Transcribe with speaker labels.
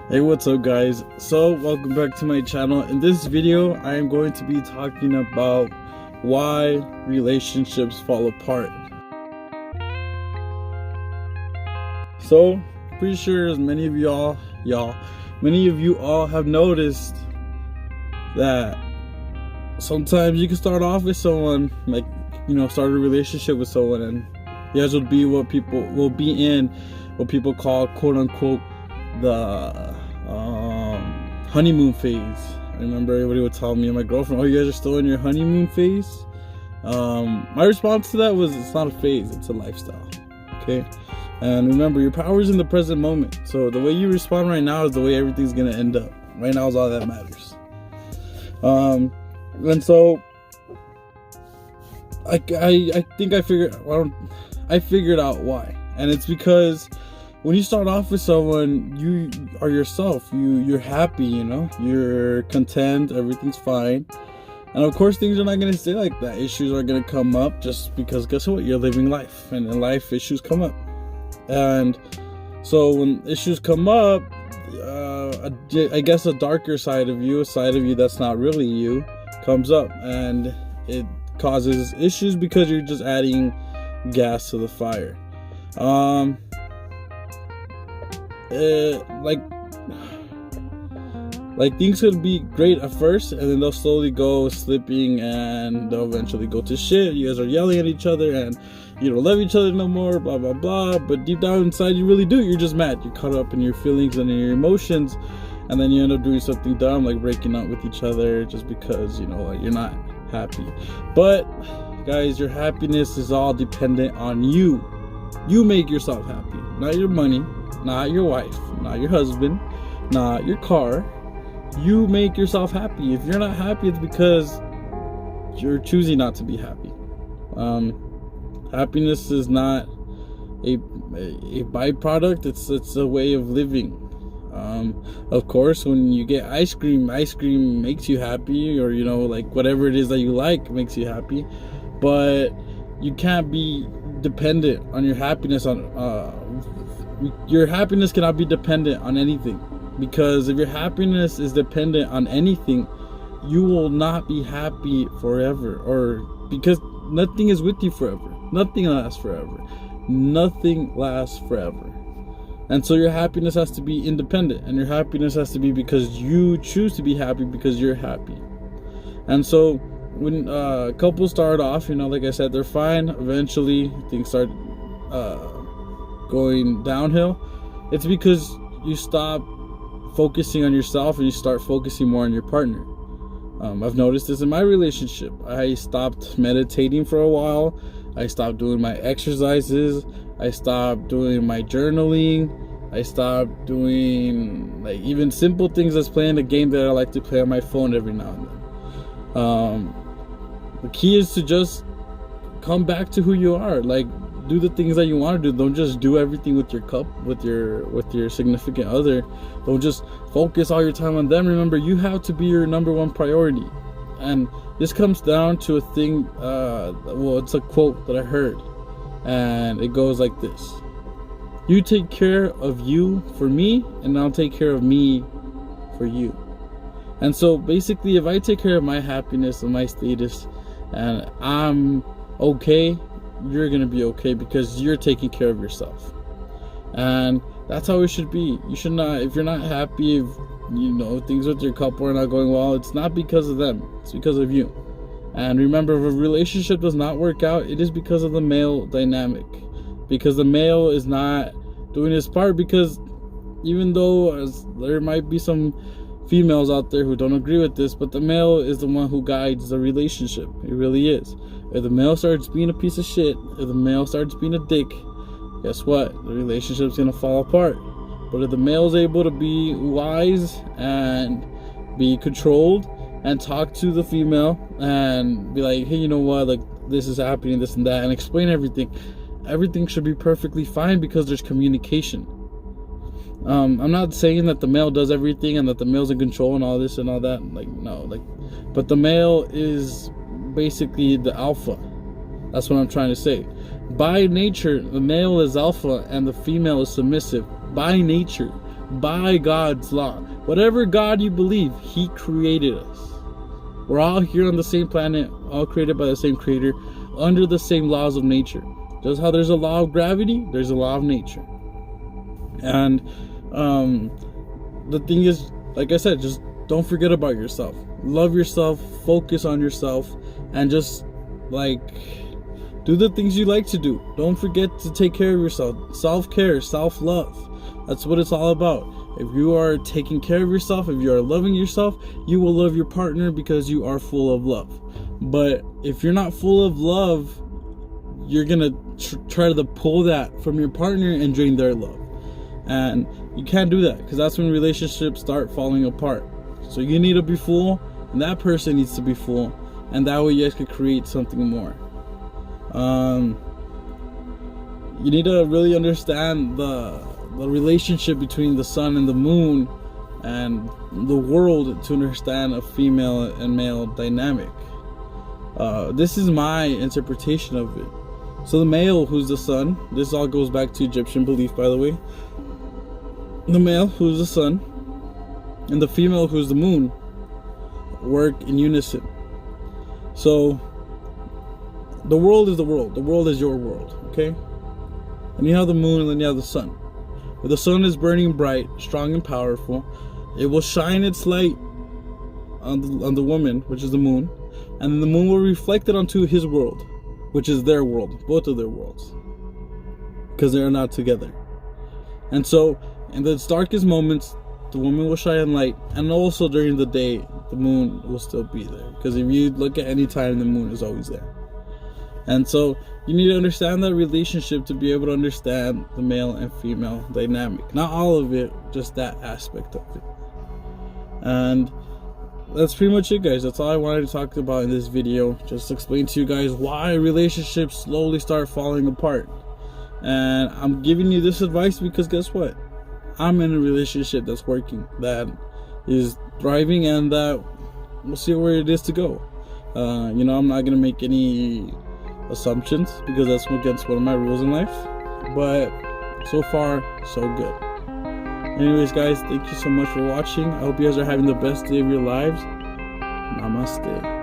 Speaker 1: Hey, what's up guys? So welcome back to my channel. In this video I am going to be talking about why relationships fall apart. So pretty sure as many of you all have noticed that sometimes you can start off with someone, like, you know, start a relationship with someone, and you guys will be what people call, quote unquote, the honeymoon phase. I remember everybody would tell me and my girlfriend, "Oh, you guys are still in your honeymoon phase?" My response to that was, it's not a phase, it's a lifestyle. Okay? And remember, your power is in the present moment. So the way you respond right now is the way everything's gonna end up. Right now is all that matters. And so I think I figured out why. And it's because when you start off with someone, you are yourself. You're happy, you know, you're content, everything's fine. And of course things are not going to stay like that. Issues are going to come up just because, guess what, you're living life, and in life issues come up. And so when issues come up, I guess a darker side of you, a side of you that's not really you, comes up, and it causes issues because you're just adding gas to the fire. Like things could be great at first, and then they'll slowly go slipping, and they'll eventually go to shit. You guys are yelling at each other, and you don't love each other no more, blah blah blah. But deep down inside, you really do. You're just mad. You're caught up in your feelings and in your emotions, and then you end up doing something dumb, like breaking up with each other just because, you know, like, you're not happy. But guys, your happiness is all dependent on you. You make yourself happy, not your money, not your wife, not your husband, not your car. You make yourself happy. If you're not happy, it's because you're choosing not to be happy. Happiness is not a byproduct. It's a way of living. Of course, when you get ice cream makes you happy, or, you know, like whatever it is that you like makes you happy. But you can't be dependent on your happiness your happiness cannot be dependent on anything, because if your happiness is dependent on anything, you will not be happy forever, or because nothing is with you forever. Nothing lasts forever. Nothing lasts forever. And so your happiness has to be independent, and your happiness has to be because you choose to be happy, because you're happy. And so when couples start off, you know, like I said, they're fine. Eventually things start going downhill. It's because you stop focusing on yourself and you start focusing more on your partner. I've noticed this in my relationship. I stopped meditating for a while. I stopped doing my exercises. I stopped doing my journaling. I stopped doing, like, even simple things as playing a game that I like to play on my phone every now and then. The key is to just come back to who you are. Like, do the things that you want to do. Don't just do everything with your significant other. Don't just focus all your time on them. Remember, you have to be your number one priority. And this comes down to a thing, it's a quote that I heard, and it goes like this: you take care of you for me, and I'll take care of me for you. And so basically, if I take care of my happiness and my status, and I'm okay, you're gonna be okay, because you're taking care of yourself. And that's how it should be. You should not, if you're not happy, if, you know, things with your couple are not going well, it's not because of them, it's because of you. And remember, if a relationship does not work out, it is because of the male dynamic, because the male is not doing his part. Because even though there might be some females out there who don't agree with this, but the male is the one who guides the relationship. It really is. If the male starts being a piece of shit, if the male starts being a dick, guess what? The relationship's gonna fall apart. But if the male's able to be wise and be controlled and talk to the female and be like, hey, you know what, like, this is happening, this and that, and explain everything should be perfectly fine, because there's communication. I'm not saying that the male does everything and that the male's in control and all this and all that, like, no, like, but the male is basically the alpha. That's what I'm trying to say. By nature, the male is alpha and the female is submissive. By nature, by God's law. Whatever God you believe, He created us. We're all here on the same planet, all created by the same creator, under the same laws of nature. Just how there's a law of gravity, there's a law of nature. And the thing is, like I said, just don't forget about yourself. Love yourself, focus on yourself, and just like do the things you like to do. Don't forget to take care of yourself. Self-care, self-love. That's what it's all about. If you are taking care of yourself, if you are loving yourself, you will love your partner because you are full of love. But if you're not full of love, you're gonna try to pull that from your partner and drain their love. And you can't do that, because that's when relationships start falling apart. So you need to be full, and that person needs to be full, and that way you guys could create something more. You need to really understand the relationship between the sun and the moon and the world to understand a female and male dynamic. This is my interpretation of it. So the male, who's the sun, this all goes back to Egyptian belief, by the way. The male, who's the sun, and the female, who's the moon, work in unison. So the world is the world. The world is your world, okay? And you have the moon, and then you have the sun. If the sun is burning bright, strong, and powerful, it will shine its light on the woman, which is the moon, and then the moon will reflect it onto his world, which is their world, both of their worlds, because they are not together. And so, in the darkest moments, the woman will shine light, and also during the day, the moon will still be there. Because if you look at any time, the moon is always there. And so, you need to understand that relationship to be able to understand the male and female dynamic. Not all of it, just that aspect of it. And that's pretty much it, guys. That's all I wanted to talk about in this video. Just explain to you guys why relationships slowly start falling apart. And I'm giving you this advice because guess what? I'm in a relationship that's working, that is thriving, and that we'll see where it is to go. I'm not going to make any assumptions because that's against one of my rules in life. But so far, so good. Anyways, guys, thank you so much for watching. I hope you guys are having the best day of your lives. Namaste.